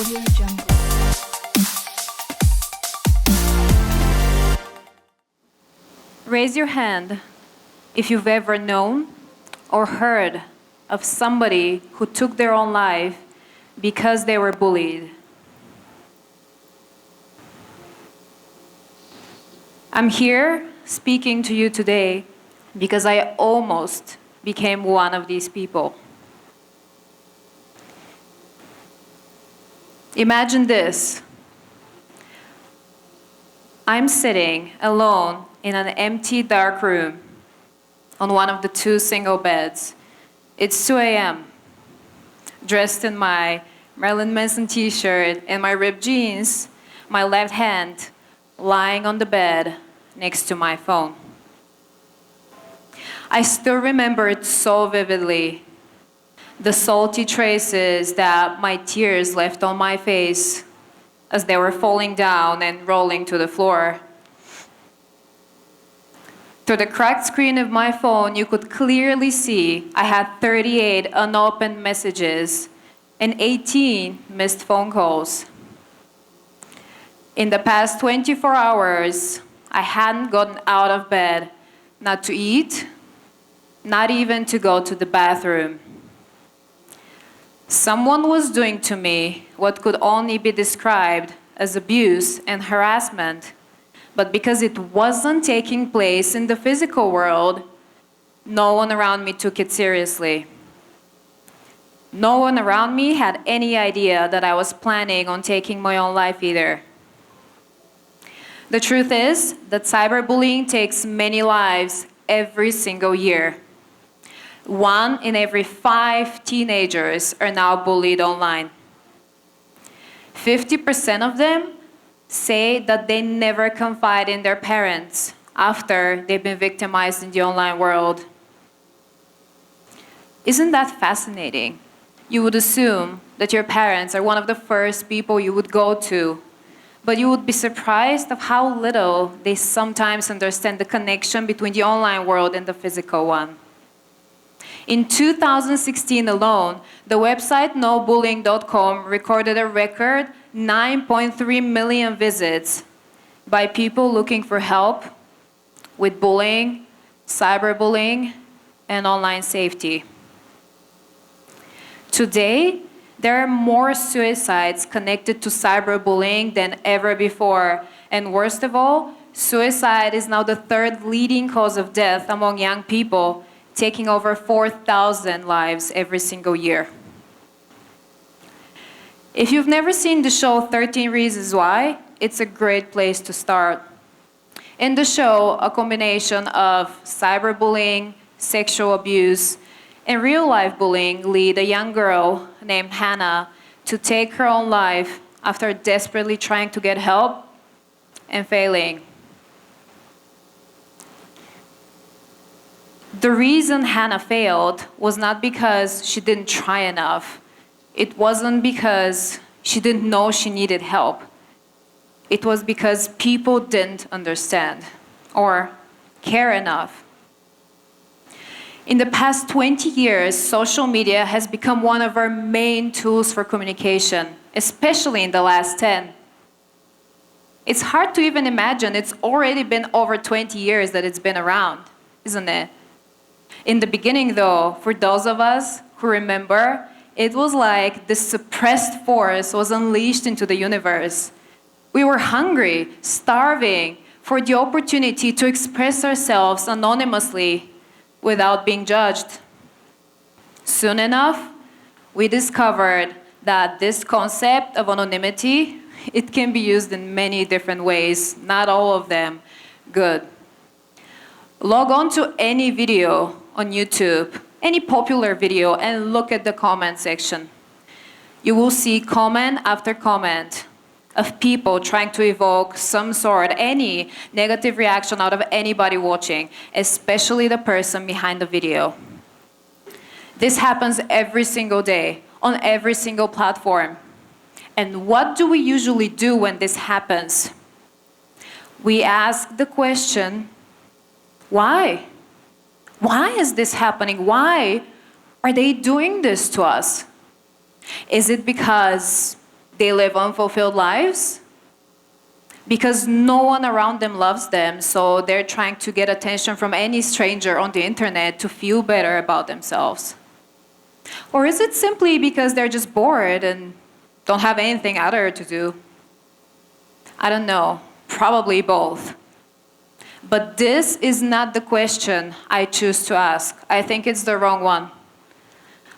TEDxGuatemalaCity. Raise your hand if you've ever known or heard of somebody who took their own life because they were bullied. I'm here speaking to you today because I almost became one of these people. Imagine this. I'm sitting alone in an empty, dark room on one of the 2 single beds. It's 2 a.m. Dressed in my Marilyn Manson t-shirt and my ripped jeans, my left hand lying on the bed next to my phone. I still remember it so vividly. The salty traces that my tears left on my face as they were falling down and rolling to the floor. Through the cracked screen of my phone, you could clearly see I had 38 unopened messages and 18 missed phone calls. In the past 24 hours, I hadn't gotten out of bed, not to eat, not even to go to the bathroom. Someone was doing to me what could only be described as abuse and harassment. But because it wasn't taking place in the physical world, no one around me took it seriously. No one around me had any idea that I was planning on taking my own life either. The truth is that cyberbullying takes many lives every single year. 1 in every 5 teenagers are now bullied online. 50% of them say that they never confide in their parents after they've been victimized in the online world. Isn't that fascinating? You would assume that your parents are one of the first people you would go to, but you would be surprised of how little they sometimes understand the connection between the online world and the physical one. In 2016 alone, the website nobullying.com recorded a record 9.3 million visits by people looking for help with bullying, cyberbullying, and online safety. Today, there are more suicides connected to cyberbullying than ever before. And worst of all, suicide is now the 3rd leading cause of death among young people, taking over 4,000 lives every single year. If you've never seen the show 13 Reasons Why, it's a great place to start. In the show, a combination of cyberbullying, sexual abuse, and real-life bullying lead a young girl named Hannah to take her own life after desperately trying to get help and failing. The reason Hannah failed was not because she didn't try enough. It wasn't because she didn't know she needed help. It was because people didn't understand or care enough. In the past 20 years, social media has become one of our main tools for communication, especially in the last 10. It's hard to even imagine it's already been over 20 years that it's been around, isn't it? In the beginning, though, for those of us who remember, it was like this suppressed force was unleashed into the universe. We were hungry, starving for the opportunity to express ourselves anonymously without being judged. Soon enough, we discovered that this concept of anonymity, it can be used in many different ways, not all of them good. Log on to any video on YouTube, any popular video, and look at the comment section. You will see comment after comment of people trying to evoke some sort, any negative reaction out of anybody watching, especially the person behind the video. This happens every single day, on every single platform. And what do we usually do when this happens? We ask the question, why? Why is this happening? Why are they doing this to us? Is it because they live unfulfilled lives? Because no one around them loves them, so they're trying to get attention from any stranger on the internet to feel better about themselves? Or is it simply because they're just bored and don't have anything other to do? I don't know, probably both. But this is not the question I choose to ask. I think it's the wrong one.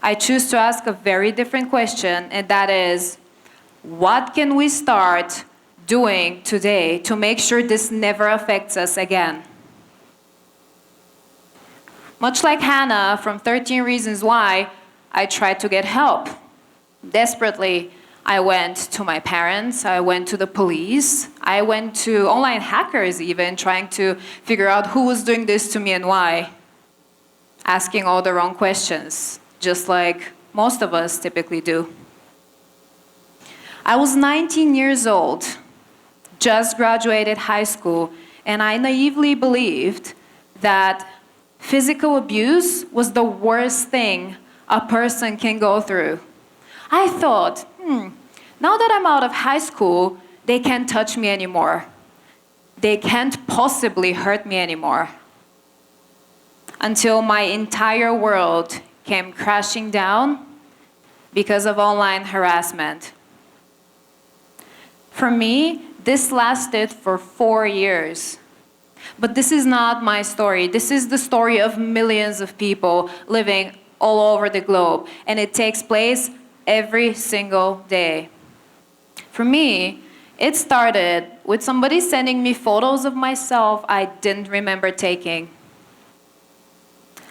I choose to ask a very different question, and that is, what can we start doing today to make sure this never affects us again? Much like Hannah from 13 Reasons Why, I tried to get help. Desperately, I went to my parents, I went to the police, I went to online hackers even, trying to figure out who was doing this to me and why. Asking all the wrong questions, just like most of us typically do. I was 19 years old, just graduated high school, and I naively believed that physical abuse was the worst thing a person can go through. I thought, now that I'm out of high school, they can't touch me anymore. They can't possibly hurt me anymore. Until my entire world came crashing down because of online harassment. For me, this lasted for 4 years. But this is not my story. This is the story of millions of people living all over the globe, and it takes place every single day. For me, it started with somebody sending me photos of myself I didn't remember taking.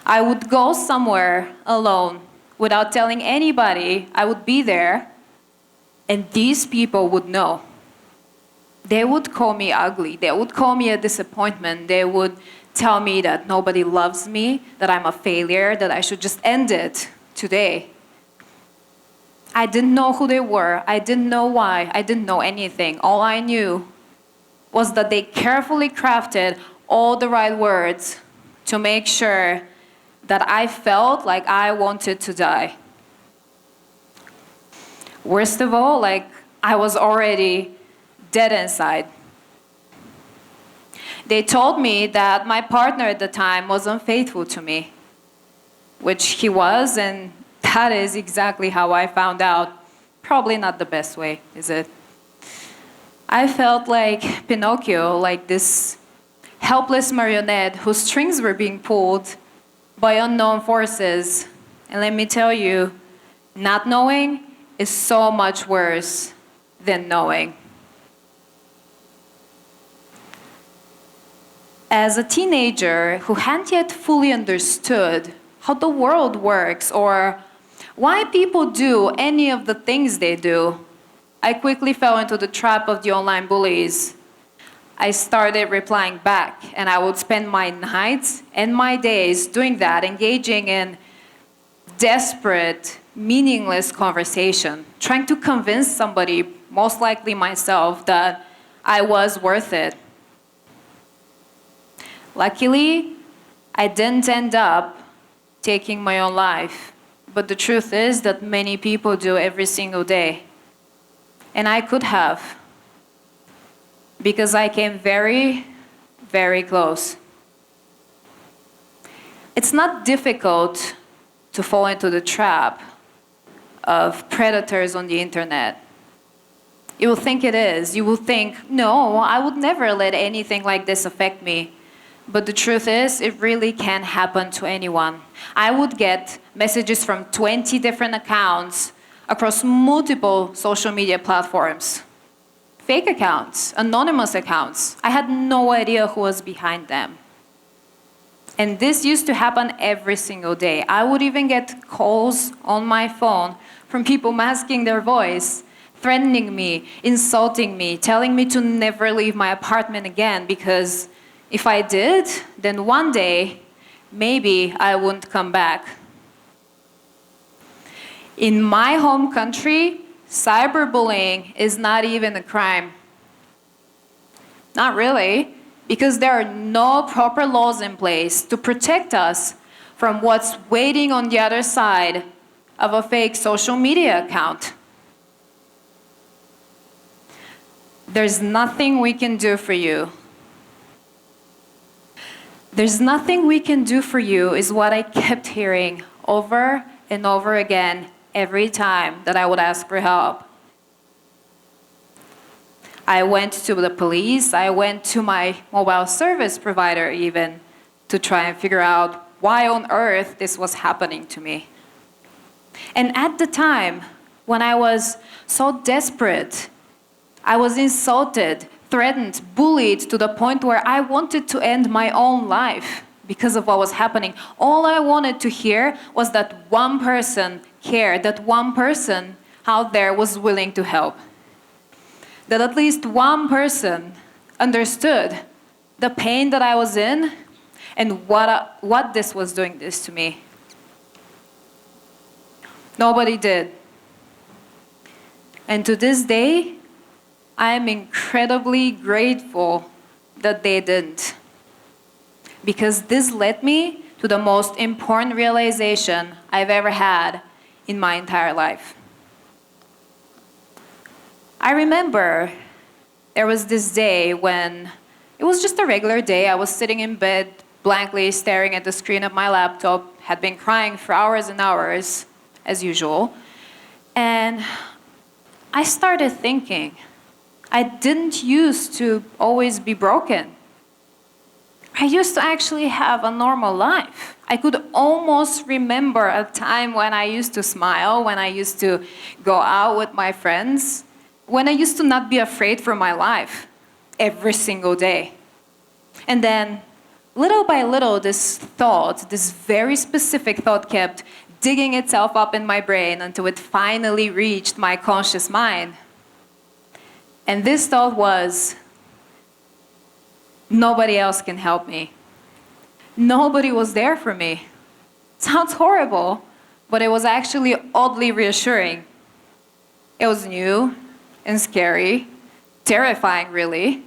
I would go somewhere alone without telling anybody I would be there, and these people would know. They would call me ugly. They would call me a disappointment. They would tell me that nobody loves me, that I'm a failure, that I should just end it today. I didn't know who they were. I didn't know why. I didn't know anything. All I knew was that they carefully crafted all the right words to make sure that I felt like I wanted to die. Worst of all, I was already dead inside. They told me that my partner at the time was unfaithful to me, which he was, and that is exactly how I found out. Probably not the best way, is it? I felt like Pinocchio, like this helpless marionette whose strings were being pulled by unknown forces. And let me tell you, not knowing is so much worse than knowing. As a teenager who hadn't yet fully understood how the world works or why people do any of the things they do, I quickly fell into the trap of the online bullies. I started replying back, and I would spend my nights and my days doing that, engaging in desperate, meaningless conversation, trying to convince somebody, most likely myself, that I was worth it. Luckily, I didn't end up taking my own life, but the truth is that many people do every single day. And I could have, because I came very, very close. It's not difficult to fall into the trap of predators on the internet. You will think it is. You will think, no, I would never let anything like this affect me. But the truth is, it really can happen to anyone. I would get messages from 20 different accounts across multiple social media platforms. Fake accounts, anonymous accounts. I had no idea who was behind them. And this used to happen every single day. I would even get calls on my phone from people masking their voice, threatening me, insulting me, telling me to never leave my apartment again because if I did, then one day, maybe I wouldn't come back. In my home country, cyberbullying is not even a crime. Not really, because there are no proper laws in place to protect us from what's waiting on the other side of a fake social media account. There's nothing we can do for you. There's nothing we can do for you is what I kept hearing over and over again every time that I would ask for help. I went to the police, I went to my mobile service provider even, to try and figure out why on earth this was happening to me. And at the time, when I was so desperate, I was insulted, threatened, bullied to the point where I wanted to end my own life because of what was happening. All I wanted to hear was that one person cared, that one person out there was willing to help. That at least one person understood the pain that I was in and what this was doing this to me. Nobody did. And to this day, I am incredibly grateful that they didn't. Because this led me to the most important realization I've ever had in my entire life. I remember there was this day when it was just a regular day. I was sitting in bed, blankly staring at the screen of my laptop, had been crying for hours and hours, as usual. And I started thinking, I didn't used to always be broken. I used to actually have a normal life. I could almost remember a time when I used to smile, when I used to go out with my friends, when I used to not be afraid for my life every single day. And then, little by little, this thought, this very specific thought kept digging itself up in my brain until it finally reached my conscious mind. And this thought was, nobody else can help me. Nobody was there for me. Sounds horrible, but it was actually oddly reassuring. It was new and scary, terrifying really.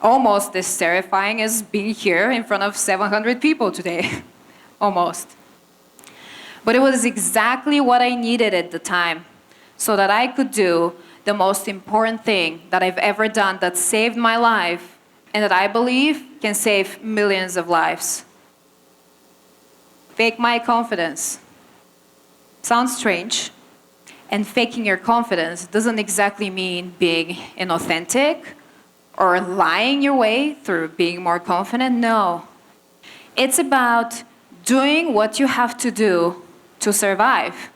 Almost as terrifying as being here in front of 700 people today. Almost. But it was exactly what I needed at the time, so that I could do the most important thing that I've ever done that saved my life and that I believe can save millions of lives. Fake my confidence. Sounds strange. And faking your confidence doesn't exactly mean being inauthentic or lying your way through being more confident. No. It's about doing what you have to do to survive.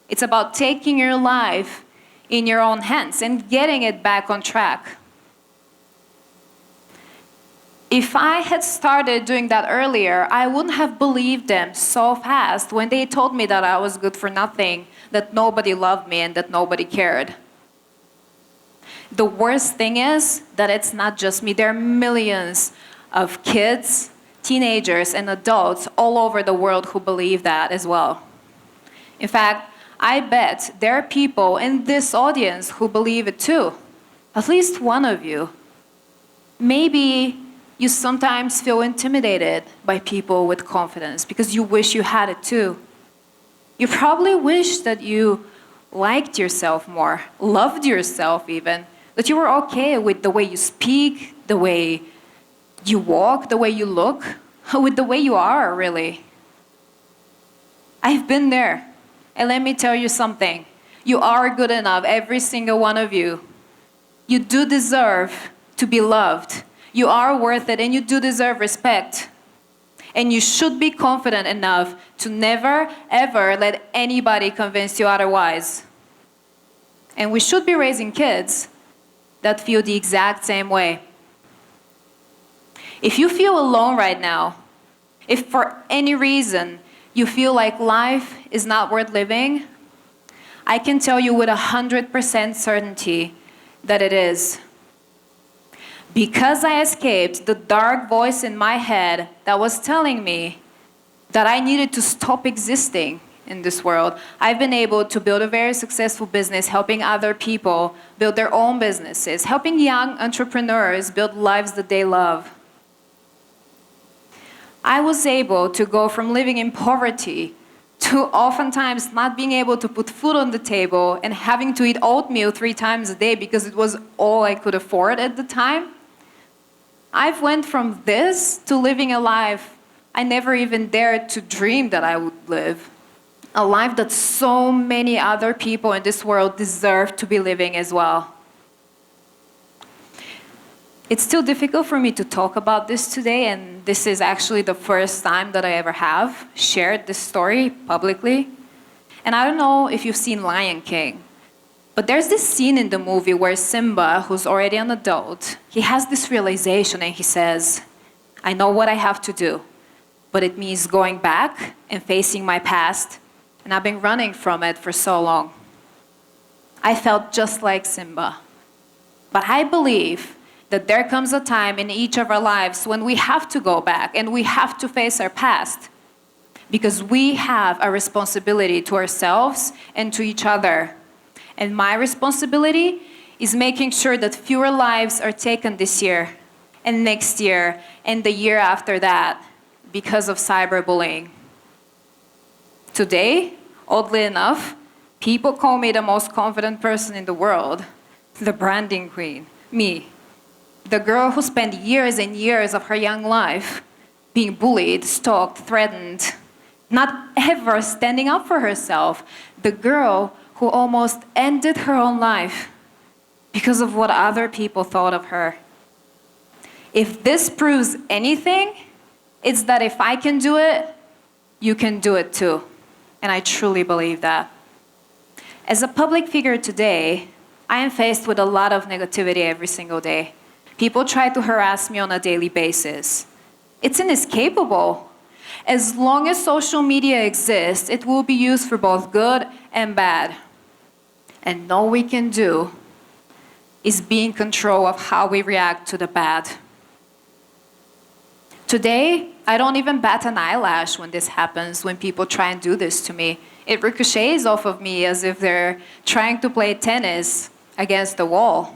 It's about taking your life in your own hands and getting it back on track. If I had started doing that earlier, I wouldn't have believed them so fast when they told me that I was good for nothing, that nobody loved me, and that nobody cared. The worst thing is that it's not just me. There are millions of kids, teenagers, and adults all over the world who believe that as well. In fact, I bet there are people in this audience who believe it too. At least one of you. Maybe you sometimes feel intimidated by people with confidence because you wish you had it too. You probably wish that you liked yourself more, loved yourself even, that you were okay with the way you speak, the way you walk, the way you look, with the way you are, really. I've been there. And let me tell you something. You are good enough, every single one of you. You do deserve to be loved. You are worth it, and you do deserve respect. And you should be confident enough to never, ever let anybody convince you otherwise. And we should be raising kids that feel the exact same way. If you feel alone right now, if for any reason you feel like life is not worth living, I can tell you with 100% certainty that it is. Because I escaped the dark voice in my head that was telling me that I needed to stop existing in this world, I've been able to build a very successful business, helping other people build their own businesses, helping young entrepreneurs build lives that they love. I was able to go from living in poverty to oftentimes not being able to put food on the table and having to eat oatmeal 3 times a day because it was all I could afford at the time. I've went from this to living a life I never even dared to dream that I would live. A life that so many other people in this world deserve to be living as well. It's still difficult for me to talk about this today, and this is actually the first time that I ever have shared this story publicly. And I don't know if you've seen Lion King, but there's this scene in the movie where Simba, who's already an adult, he has this realization and he says, I know what I have to do, but it means going back and facing my past, and I've been running from it for so long. I felt just like Simba. But I believe that there comes a time in each of our lives when we have to go back and we have to face our past, because we have a responsibility to ourselves and to each other. And my responsibility is making sure that fewer lives are taken this year and next year and the year after that because of cyberbullying. Today, oddly enough, people call me the most confident person in the world, the branding queen, me. The girl who spent years and years of her young life being bullied, stalked, threatened, not ever standing up for herself. The girl who almost ended her own life because of what other people thought of her. If this proves anything, it's that if I can do it, you can do it too. And I truly believe that. As a public figure today, I am faced with a lot of negativity every single day. People try to harass me on a daily basis. It's inescapable. As long as social media exists, it will be used for both good and bad. And all we can do is be in control of how we react to the bad. Today, I don't even bat an eyelash when this happens, when people try and do this to me. It ricochets off of me as if they're trying to play tennis against the wall.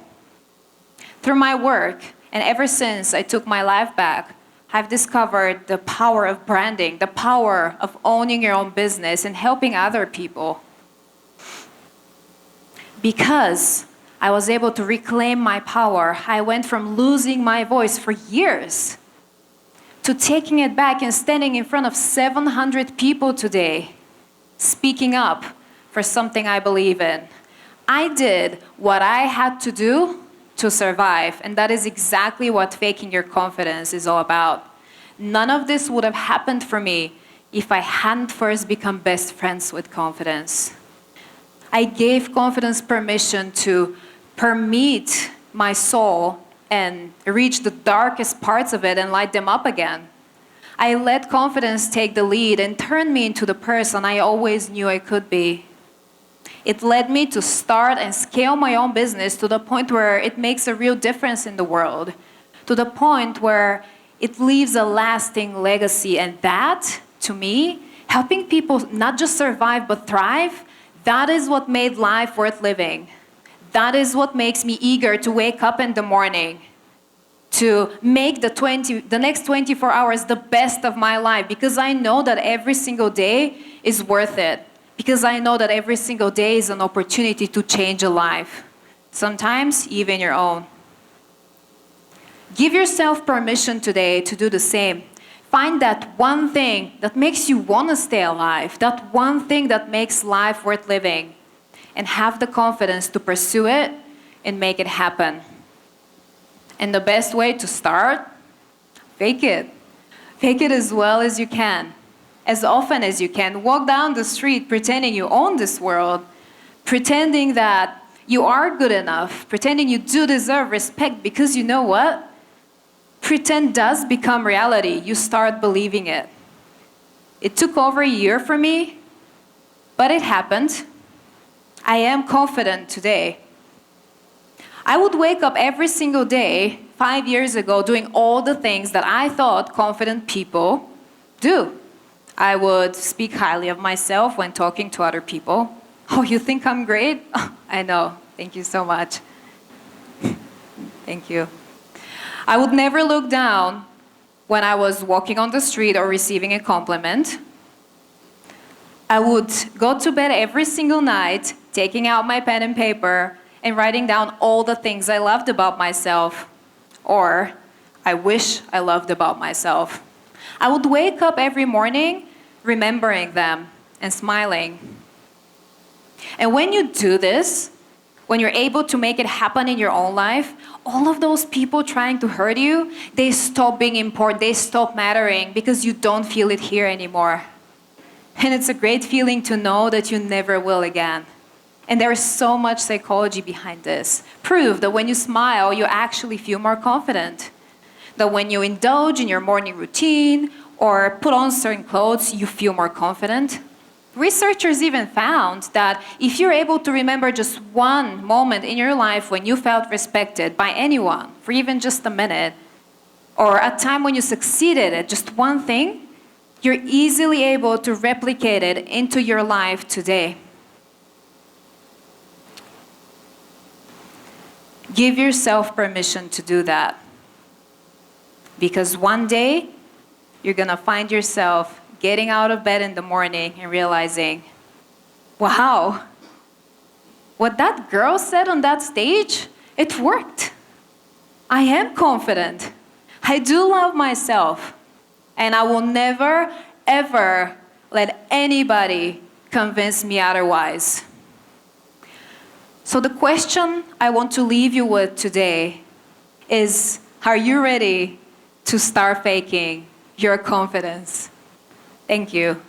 Through my work, and ever since I took my life back, I've discovered the power of branding, the power of owning your own business and helping other people. Because I was able to reclaim my power, I went from losing my voice for years to taking it back and standing in front of 700 people today, speaking up for something I believe in. I did what I had to do to survive, and that is exactly what faking your confidence is all about. None of this would have happened for me if I hadn't first become best friends with confidence. I gave confidence permission to permeate my soul and reach the darkest parts of it and light them up again. I let confidence take the lead and turn me into the person I always knew I could be. It led me to start and scale my own business to the point where it makes a real difference in the world, to the point where it leaves a lasting legacy. And that, to me, helping people not just survive but thrive, that is what made life worth living. That is what makes me eager to wake up in the morning, to make the next 24 hours the best of my life, because I know that every single day is worth it. Because I know that every single day is an opportunity to change a life, sometimes even your own. Give yourself permission today to do the same. Find that one thing that makes you want to stay alive, that one thing that makes life worth living, and have the confidence to pursue it and make it happen. And the best way to start? Fake it. Fake it as well as you can. As often as you can. Walk down the street pretending you own this world, pretending that you are good enough, pretending you do deserve respect, because you know what? Pretend does become reality. You start believing it. It took over a year for me, but it happened. I am confident today. I would wake up every single day 5 years ago doing all the things that I thought confident people do. I would speak highly of myself when talking to other people. Oh, you think I'm great? Oh, I know. Thank you so much. Thank you. I would never look down when I was walking on the street or receiving a compliment. I would go to bed every single night, taking out my pen and paper and writing down all the things I loved about myself, or I wish I loved about myself. I would wake up every morning remembering them and smiling. And when you do this, when you're able to make it happen in your own life, all of those people trying to hurt you, they stop being important, they stop mattering because you don't feel it here anymore. And it's a great feeling to know that you never will again. And there is so much psychology behind this. Prove that when you smile, you actually feel more confident. That when you indulge in your morning routine or put on certain clothes, you feel more confident. Researchers even found that if you're able to remember just one moment in your life when you felt respected by anyone for even just a minute, or a time when you succeeded at just one thing, you're easily able to replicate it into your life today. Give yourself permission to do that. Because one day, you're gonna find yourself getting out of bed in the morning and realizing, wow, what that girl said on that stage, it worked. I am confident. I do love myself. And I will never, ever let anybody convince me otherwise. So the question I want to leave you with today is, are you ready to start faking your confidence? Thank you.